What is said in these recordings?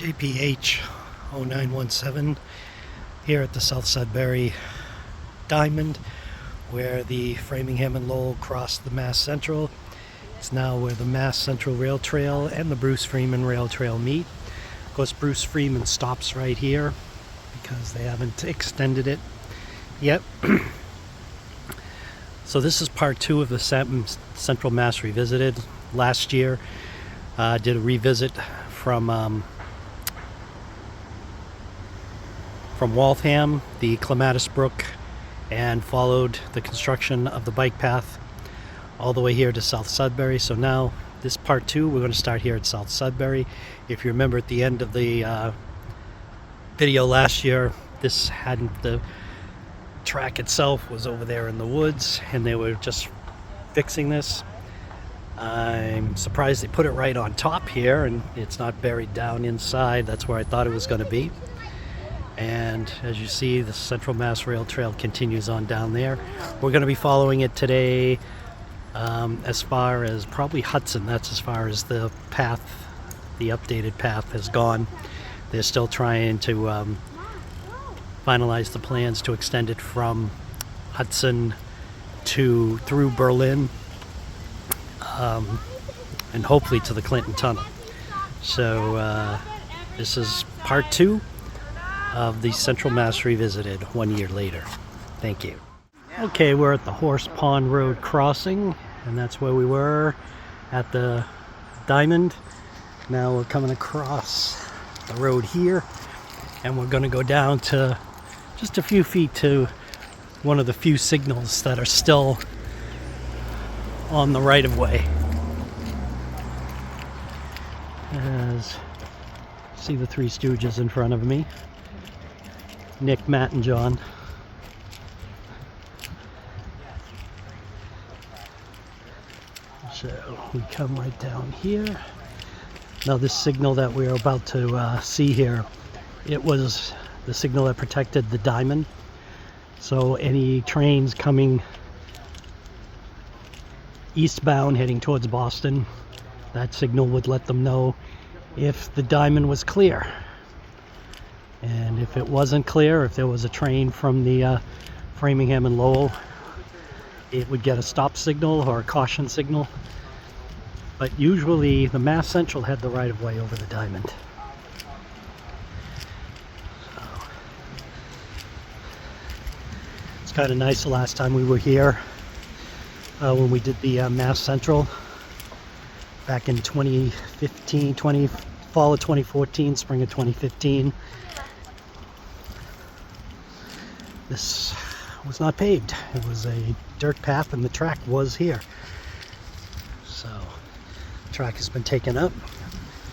JPH 0917 here at the South Sudbury Diamond, where the Framingham and Lowell cross the Mass Central. It's now where the Mass Central Rail Trail and the Bruce Freeman Rail Trail meet. Of course, Bruce Freeman stops right here because they haven't extended it yet. So this is part 2 of the Central Mass Revisited. Last year did a revisit from Waltham, the Clematis Brook, and followed the construction of the bike path all the way here to South Sudbury. So now this part 2, we're going to start here at South Sudbury. If you remember at the end of the video last year, this hadn't, the track itself was over there in the woods and they were just fixing this. I'm surprised they put it right on top here and it's not buried down inside. That's where I thought it was going to be. And as you see, the Central Mass Rail Trail continues on down there. We're going to be following it today as far as probably Hudson. That's as far as the path, the updated path has gone. They're still trying to finalize the plans to extend it from Hudson to through Berlin and hopefully to the Clinton Tunnel. So this is part 2 of the Central Mass Revisited 1 year later. Thank you. Okay, we're at the Horse Pond Road crossing, and that's where we were at the Diamond. Now we're coming across the road here, and we're going to go down to just a few feet to one of the few signals that are still on the right-of-way. As see the Three Stooges in front of me. Nick, Matt, and John. So we come right down here. Now this signal that we're about to see here, it was the signal that protected the Diamond. So any trains coming eastbound heading towards Boston, that signal would let them know if the Diamond was clear. And if it wasn't clear, if there was a train from the Framingham and Lowell, it would get a stop signal or a caution signal. But usually the Mass Central had the right-of-way over the Diamond. So, it's kind of nice. The last time we were here, when we did the Mass Central back in 2015, fall of 2014, spring of 2015. This was not paved. It was a dirt path and the track was here. So the track has been taken up.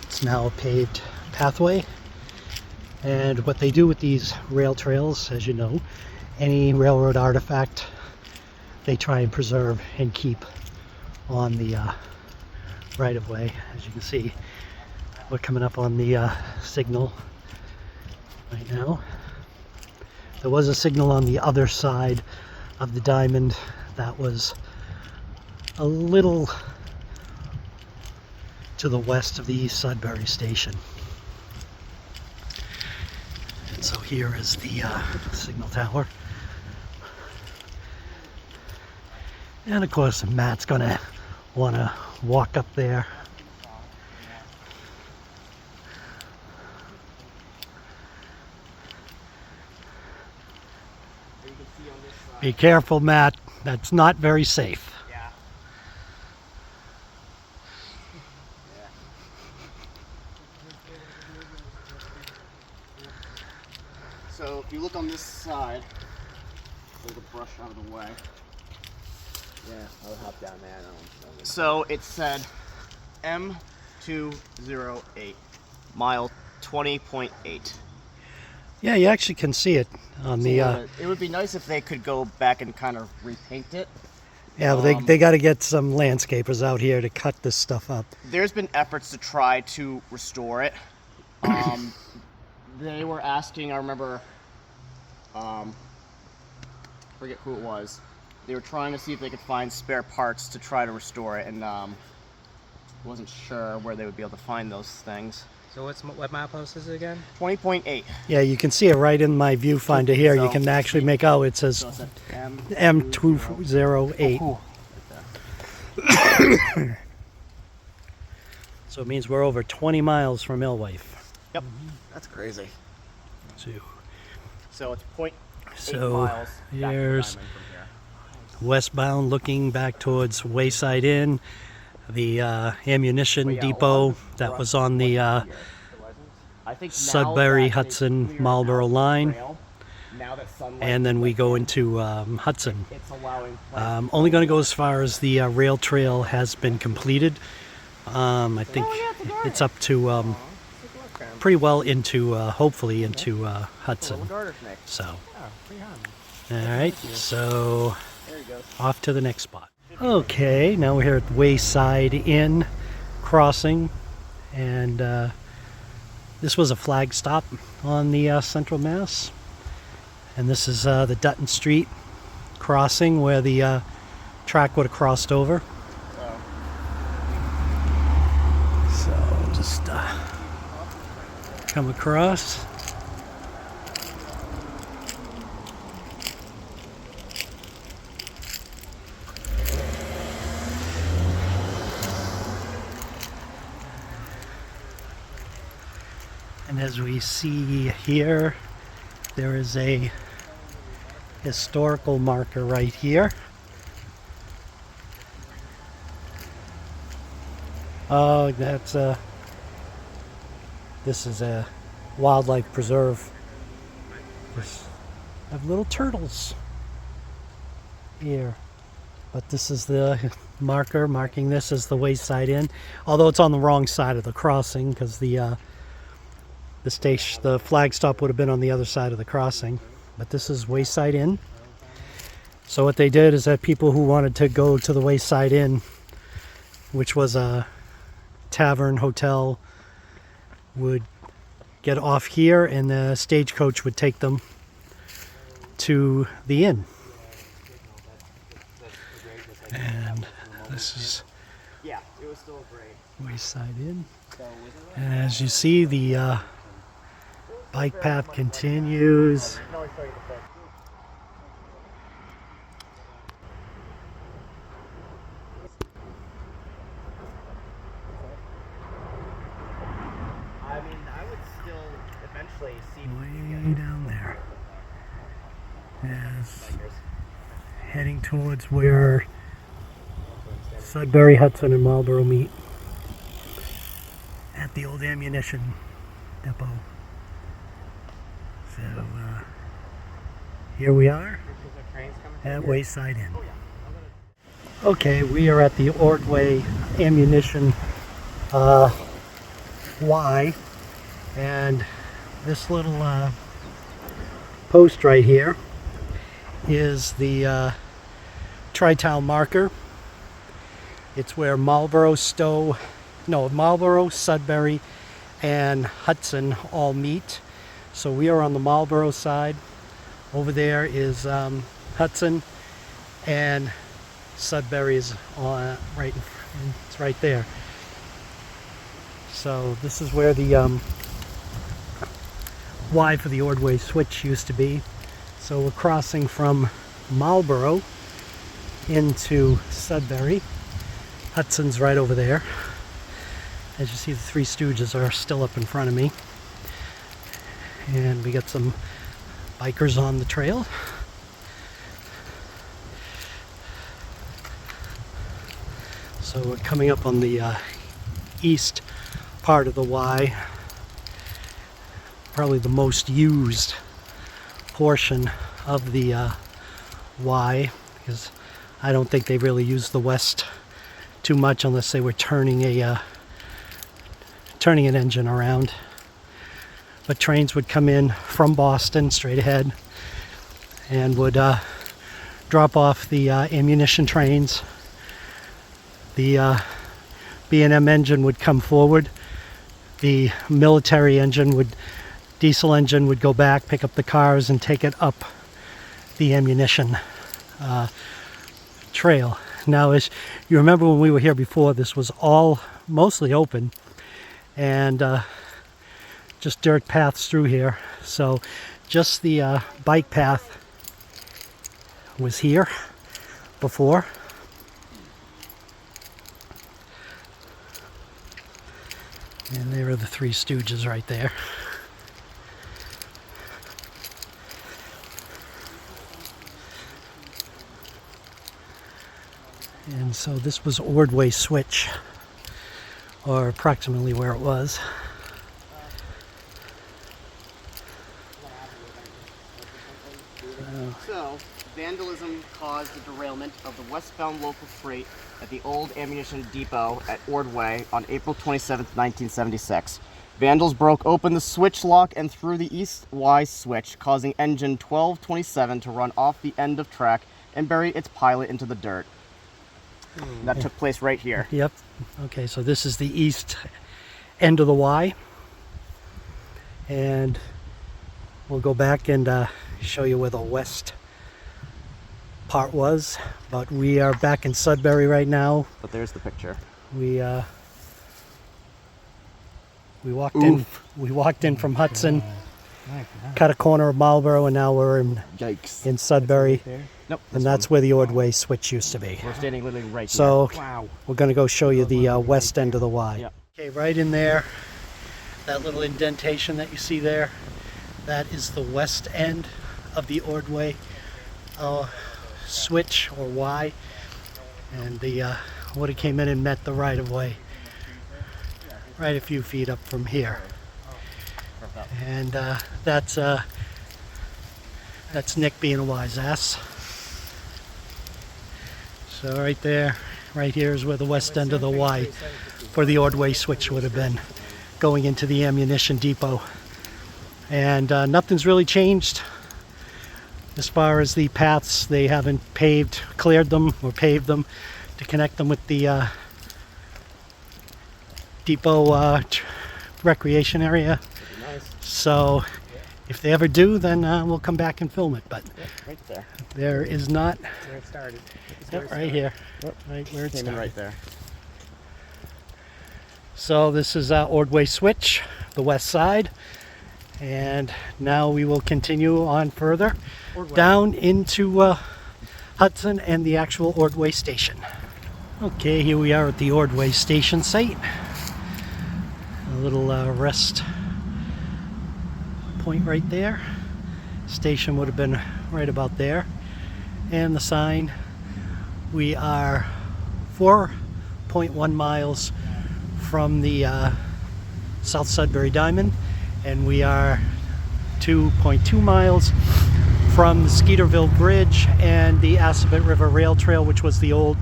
It's now a paved pathway. And what they do with these rail trails, as you know, any railroad artifact they try and preserve and keep on the right-of-way. As you can see, we're coming up on the signal right now. There was a signal on the other side of the Diamond that was a little to the west of the East Sudbury Station. And so here is the signal tower. And of course Matt's gonna want to walk up there. Be careful, Matt. That's not very safe. Yeah. So if you look on this side, there's a brush out of the way. Yeah, I'll hop down there. So it said M208, mile 20.8. Yeah, you actually can see it on the... it would be nice if they could go back and kind of repaint it. yeah, but they got to get some landscapers out here to cut this stuff up. There's been efforts to try to restore it. They were asking, I remember, forget who it was. They were trying to see if they could find spare parts to try to restore it, and wasn't sure where they would be able to find those things. So what milepost is it again? 20.8. Yeah, you can see it right in my viewfinder here. You So- can actually make out it says So it's an M208. Cool. So it means we're over 20 miles from Alewife. Yep. That's crazy. So it's 0.8 So miles back to the here's diamond from here. westbound looking back towards Wayside Inn, the ammunition But yeah, depot one that brush was on the here. It wasn't. I think now Sudbury, that Hudson, they've cleared Marlboro out the line. trail, now that sunlight And then is we let go in, into Hudson. it's allowing plants to Only grow. going to go as far as the rail trail has been completed. I think it's up to pretty well into, hopefully into Hudson. Little garter snake. So, Yeah, pretty hard. all right, so There he goes. off to the next spot. Okay, now we're here at Wayside Inn crossing, and this was a flag stop on the Central Mass. And this is the Dutton Street crossing where the track would have crossed over. So just come across. And as we see here, there is a historical marker right here. Oh, that's this is a wildlife preserve. There's have little turtles here, but this is the marker marking this as the Wayside Inn. Although it's on the wrong side of the crossing, because the station, the flag stop would have been on the other side of the crossing. But this is Wayside Inn. So what they did is that people who wanted to go to the Wayside Inn, which was a tavern hotel, would get off here and the stagecoach would take them to the inn. And this is Yeah, it was still great. Wayside Inn. So was it And as you see, the bike path continues. I can always show you the photo. I mean, I would still eventually see Way down there. Yes. Heading towards where Sudbury, Hudson, and Marlboro meet at the old ammunition depot. So here we are at Wayside Inn. Okay, we are at the Ordway Ammunition Y, and this little post right here is the tri-town marker. It's where Marlboro, Sudbury, and Hudson all meet. So we are on the Marlboro side. Over there is Hudson, and Sudbury is on it's right there. So this is where the Y for the Ordway switch used to be. So we're crossing from Marlboro into Sudbury. Hudson's right over there. As you see, the Three Stooges are still up in front of me. And we got some bikers on the trail. So we're coming up on the east part of the Y. Probably the most used portion of the Y, because I don't think they really use the west too much unless they were turning an engine around. But trains would come in from Boston straight ahead and would drop off the ammunition trains. The B&M engine would come forward. The military engine diesel engine would go back, pick up the cars, and take it up the ammunition trail. Now, as you remember when we were here before, this was all mostly open, and just dirt paths through here. So just the bike path was here before. And there are the Three Stooges right there. And so this was Ordway Switch, or approximately where it was. So, vandalism caused the derailment of the westbound local freight at the old ammunition depot at Ordway on April 27, 1976. Vandals broke open the switch lock and threw the east Y switch, causing engine 1227 to run off the end of track and bury its pilot into the dirt. That took place right here. Yep. Okay, so this is the east end of the Y. And we'll go back and show you where the west part was. But we are back in Sudbury right now. But there's the picture. We walked in from Hudson, cut a corner of Marlboro, and now we're in Sudbury. Nope. And that's where the Ordway switch used to be. We're standing literally right So here. Wow. we're going to go show you the west end of the Y. Yep. Okay, right in there, that little indentation that you see there, that is the west end of the Ordway switch, or Y. And the would have came in and met the right of way right a few feet up from here. And that's Nick being a wise ass. So right there, right here is where the west end of the Y for the Ordway switch would have been, going into the ammunition depot. And nothing's really changed as far as the paths. They haven't cleared them or paved them to connect them with the depot recreation area. Nice. So if they ever do, then we'll come back and film it. But Right there. there is not. Where it started. Yep, right here. Right where it Came in started. right there. So this is Ordway Switch, the west side. And now we will continue on further down into Hudson and the actual Ordway station. Okay, here we are at the Ordway station site. A little rest point right there. Station would have been right about there. And the sign, we are 4.1 miles from the South Sudbury Diamond, and we are 2.2 miles from the Skeeteville Bridge and the Assabet River Rail Trail, which was the old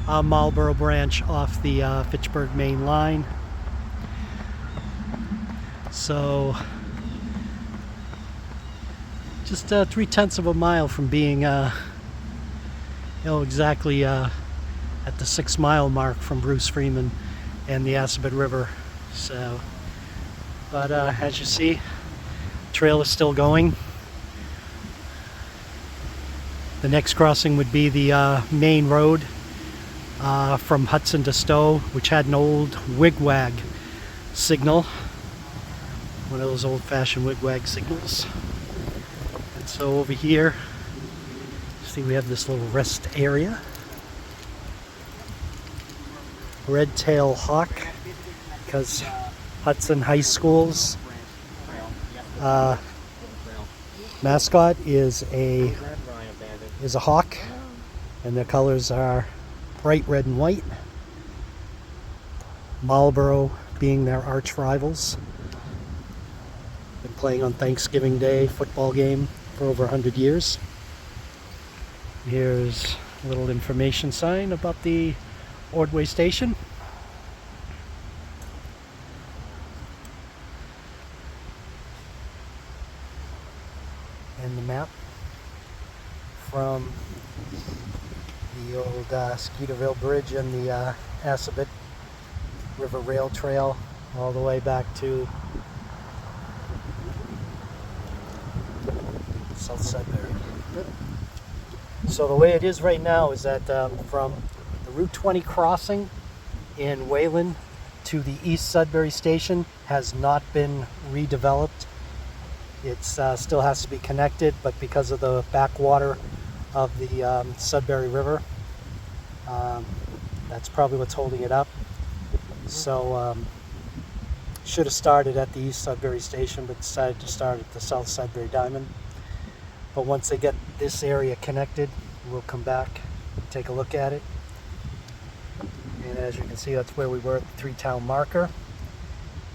Marlboro branch off the Fitchburg Main Line. So just 3/10 of a mile from being exactly at the 6 mile mark from Bruce Freeman and the Assabet River. So, but as you see, trail is still going. The next crossing would be the main road from Hudson to Stowe, which had an old wigwag signal, one of those old-fashioned wigwag signals. And so over here, see, we have this little rest area. Red-tailed hawk, because Hudson High School's mascot is a hawk, and their colors are bright red and white. Marlboro being their arch rivals. Been playing on Thanksgiving Day football game for over 100 years. Here's a little information sign about the Ordway station. And the map from the old Skeeteville Bridge and the Assabet River Rail Trail all the way back to South Sudbury. So the way it is right now is that from the Route 20 crossing in Wayland to the East Sudbury Station has not been redeveloped. It still has to be connected, but because of the backwater of the Sudbury River, that's probably what's holding it up. So should have started at the East Sudbury Station, but decided to start at the South Sudbury Diamond. But once they get this area connected, we'll come back and take a look at it. And as you can see, that's where we were at the three-town marker,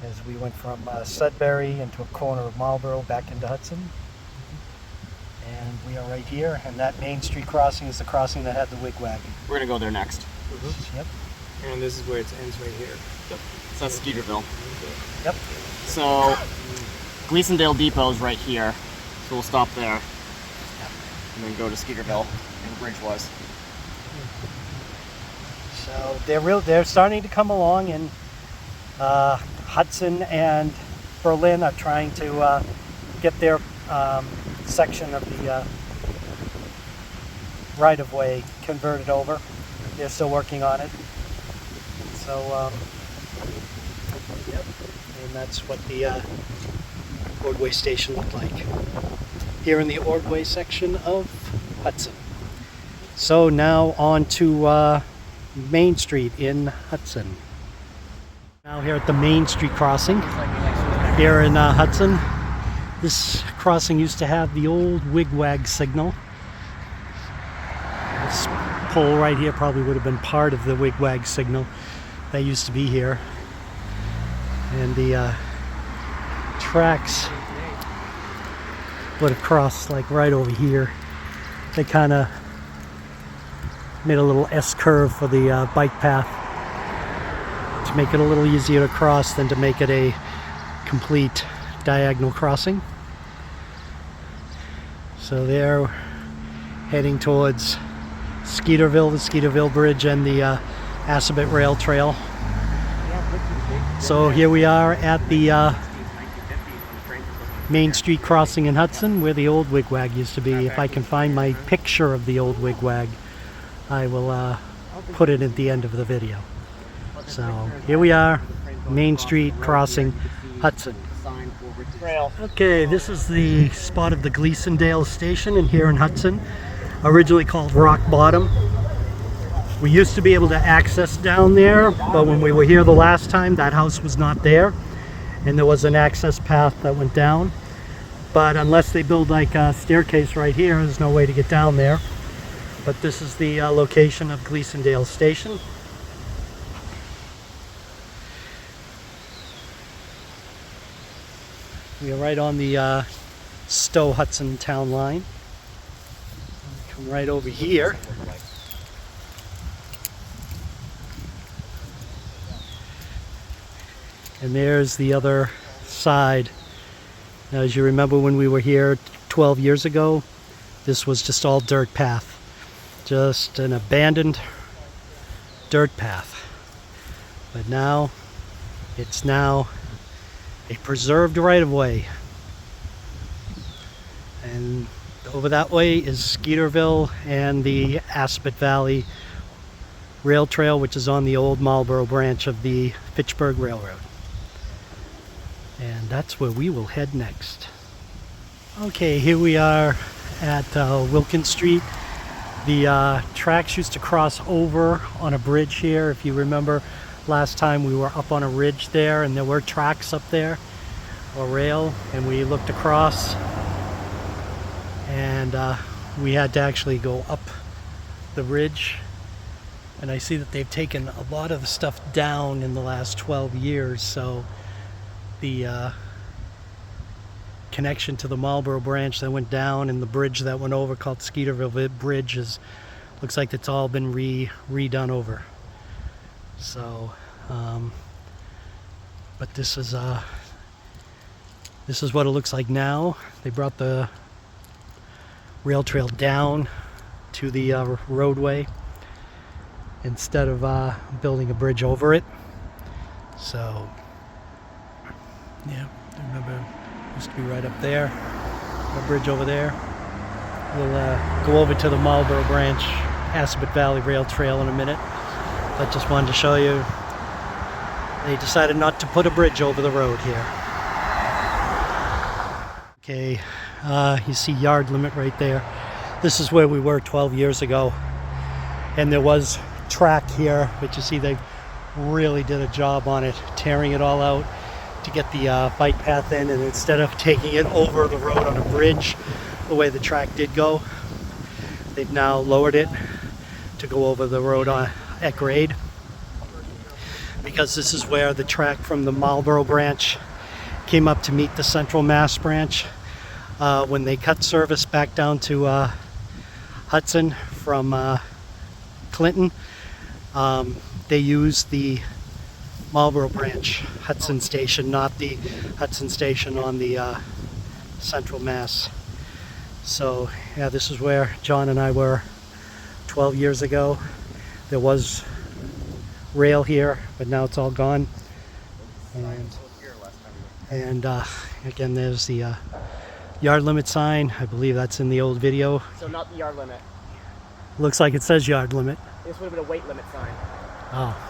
as we went from Sudbury into a corner of Marlborough back into Hudson. And we are right here, and that Main Street crossing is the crossing that had the wigwag. We're gonna go there next. Yep. And this is where it ends right here. So that's Skeeteville. Yep. So Gleasondale Depot is right here, so we'll stop there and then go to Skeeteville, and the bridge was. So they're starting to come along, and Hudson and Berlin are trying to get their section of the right-of-way converted over. They're still working on it. So, yep, and that's what the Ordway station looked like here in the Ordway section of Hudson. So now on to Main Street in Hudson. Now here at the Main Street crossing here in Hudson. This crossing used to have the old wigwag signal. This pole right here probably would have been part of the wigwag signal that used to be here. And the tracks would have crossed like right over here. They kind of made a little S-curve for the bike path to make it a little easier to cross than to make it a complete diagonal crossing. So they're heading towards Skeeteville, the Skeeteville Bridge, and the Assabet Rail Trail. So here we are at the Main Street crossing in Hudson, where the old wigwag used to be. If I can find my picture of the old wigwag, I will put it at the end of the video. So here we are, Main Street crossing Hudson. Okay, this is the spot of the Gleasondale Station in here in Hudson, originally called Rock Bottom. We used to be able to access down there, but when we were here the last time, that house was not there, and there was an access path that went down. But unless they build like a staircase right here, there's no way to get down there. But this is the location of Gleasondale Station. We are right on the Stowe-Hudson town line. Come right over here. And there's the other side. Now, as you remember when we were here 12 years ago, this was just all dirt path. Just an abandoned dirt path. But now, it's now a preserved right-of-way. And over that way is Skeeteville and the Assabet Valley Rail Trail, which is on the old Marlborough branch of the Fitchburg Railroad. And that's where we will head next. Okay, here we are at Wilkins Street. The tracks used to cross over on a bridge here. If you remember, last time we were up on a ridge there, and there were tracks up there, or rail, and we looked across, and we had to actually go up the ridge. And I see that they've taken a lot of the stuff down in the last 12 years, so the connection to the Marlborough branch that went down and the bridge that went over called Skeeteville Bridge looks like it's all been redone over. So but this is what it looks like now. They brought the rail trail down to the roadway instead of building a bridge over it. So yeah, I remember it used to be right up there, a bridge over there. We'll go over to the Marlborough branch Assabet Valley Rail Trail in a minute, but just wanted to show you They decided not to put a bridge over the road here. Okay, you see yard limit right there. This is where we were 12 years ago. And there was track here, but you see they really did a job on it, tearing it all out to get the bike path in, and instead of taking it over the road on a bridge the way the track did go, they've now lowered it to go over the road at grade, because this is where the track from the Marlborough branch came up to meet the Central Mass branch. When they cut service back down to Hudson from Clinton, they used the Marlborough branch Hudson station, not the Hudson station on the Central Mass. So yeah, this is where John and I were 12 years ago. There was rail here, but now it's all gone. And again, there's the yard limit sign. I believe that's in the old video. So not the yard limit. Looks like it says yard limit. This would have been a weight limit sign. Oh.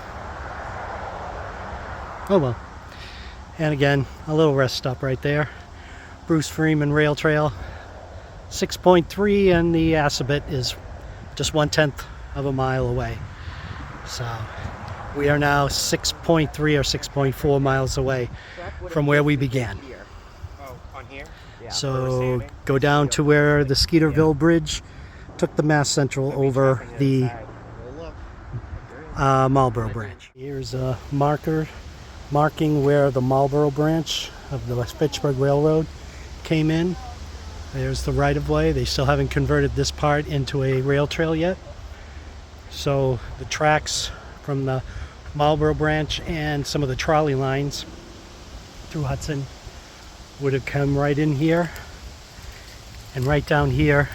Oh well. And again, a little rest stop right there. Bruce Freeman Rail Trail. 6.3, and the Assabet is just 1/10 of a mile away. So we are now 6.3 or 6.4 miles away from where we began. Oh, on here? Yeah. So go down to where the Skeeteville Bridge took the Mass Central over the Marlborough branch. Here's a marker marking where the Marlborough branch of the West Fitchburg Railroad came in. There's the right-of-way. They still haven't converted this part into a rail trail yet. So the tracks from the Marlborough branch and some of the trolley lines through Hudson would have come right in here. And right down here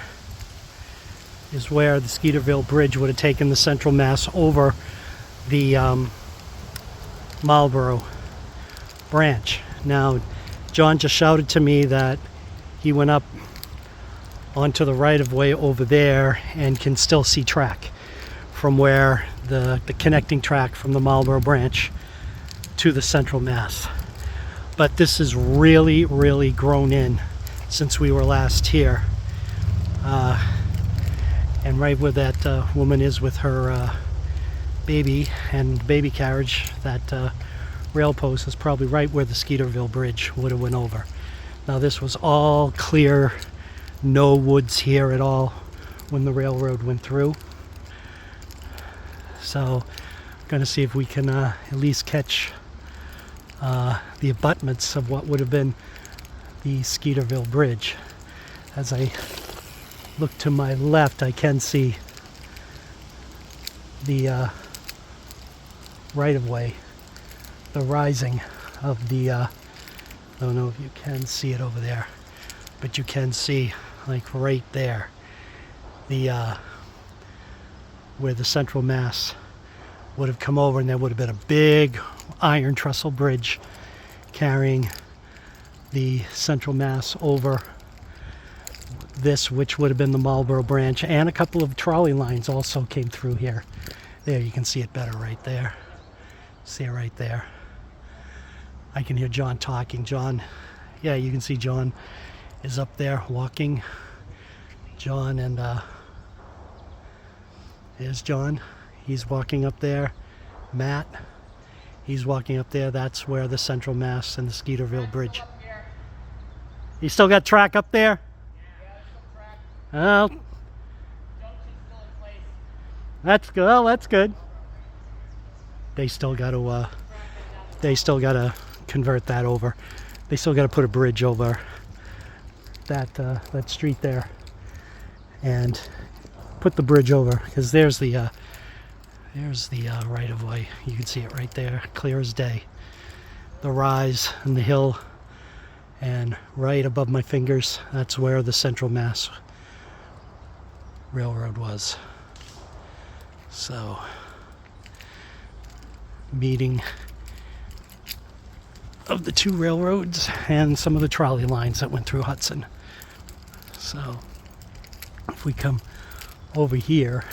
is where the Skeeteville Bridge would have taken the Central Mass over the Marlborough branch. Now, John just shouted to me that he went up onto the right-of-way over there and can still see track from where the connecting track from the Marlborough branch to the Central Mass. But this is really, really grown in since we were last here. And right where that woman is with her baby and baby carriage, that rail post is probably right where the Skeeteville Bridge would have went over. Now this was all clear, no woods here at all when the railroad went through. So I'm going to see if we can at least catch the abutments of what would have been the Skeeteville Bridge. As I look to my left, I can see the right-of-way, the rising of the I don't know if you can see it over there, but you can see, like right there, the where the Central Mass would have come over, and there would have been a big iron trestle bridge carrying the Central Mass over this, which would have been the Marlborough branch, and a couple of trolley lines also came through here. There, you can see it better right there. See it right there. I can hear John talking. John, yeah, you can see John is up there walking. John and there's John. He's walking up there. Matt, he's walking up there. That's where the Central Mass and the Skeeteville Bridge. You still got track up there? Well, that's good. Well, that's good. They still got to. They still got to convert that over. They still got to put a bridge over that that street there, and put the bridge over, because there's the right of way. You can see it right there, clear as day. The rise and the hill, and right above my fingers, that's where the Central Mass Railroad was. So, meeting of the two railroads and some of the trolley lines that went through Hudson. So, if we come over here,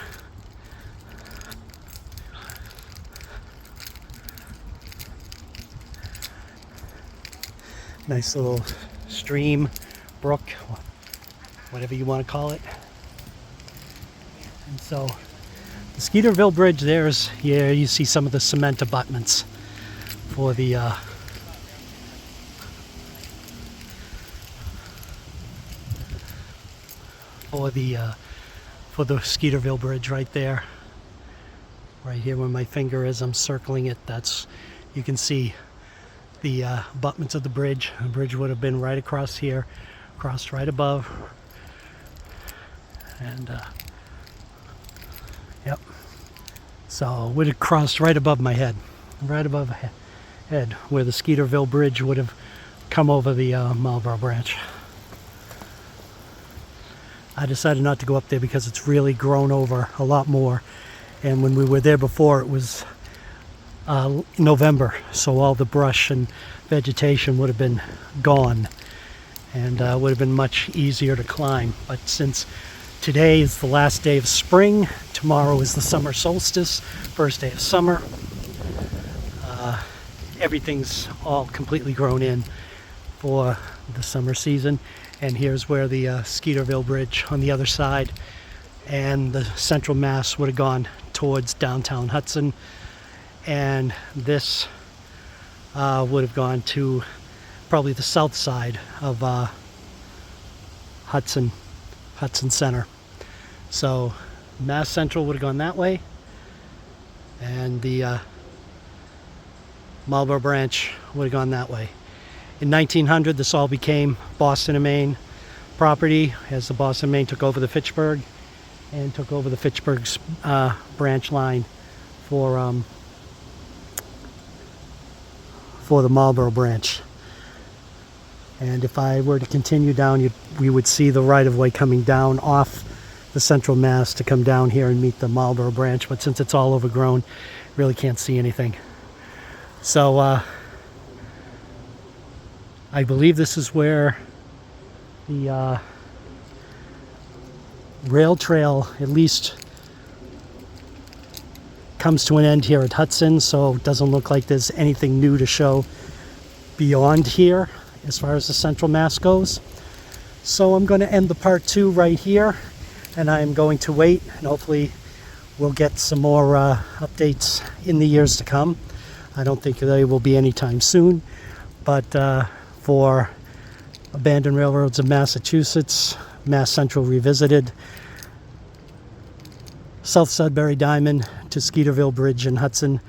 Nice little stream, brook, whatever you want to call it. And so the Skeeteville Bridge, there's, yeah, you see some of the cement abutments for the Skeeteville Bridge right there. Right here where my finger is, I'm circling it. That's, you can see the abutments of the bridge. The bridge would have been right across here, crossed right above. And yep. So it would have crossed right above my head, right above my head, where the Skeeteville Bridge would have come over the Marlborough branch. I decided not to go up there because it's really grown over a lot more. And when we were there before, it was November, so all the brush and vegetation would have been gone, and would have been much easier to climb. But since today is the last day of spring, tomorrow is the summer solstice, first day of summer, everything's all completely grown in for the summer season. And here's where the Skeeteville Bridge on the other side and the central mass would have gone towards downtown Hudson, and this would have gone to probably the south side of Hudson Center. So Mass Central would have gone that way, and the Marlborough branch would have gone that way. In 1900, this all became Boston and Maine property as the Boston and Maine took over the Fitchburg and took over the Fitchburg's branch line for the Marlborough branch. And if I were to continue down, we would see the right-of-way coming down off the central mass to come down here and meet the Marlborough branch. But since it's all overgrown, really can't see anything. So I believe this is where the rail trail at least comes to an end here at Hudson, so it doesn't look like there's anything new to show beyond here as far as the central mass goes. So I'm going to end the part 2 right here, and I'm going to wait, and hopefully we'll get some more updates in the years to come. I don't think they will be anytime soon, but for Abandoned Railroads of Massachusetts, Mass Central Revisited, South Sudbury Diamond to Skeeteville Bridge in Hudson,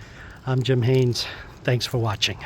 I'm Jim Haynes. Thanks for watching.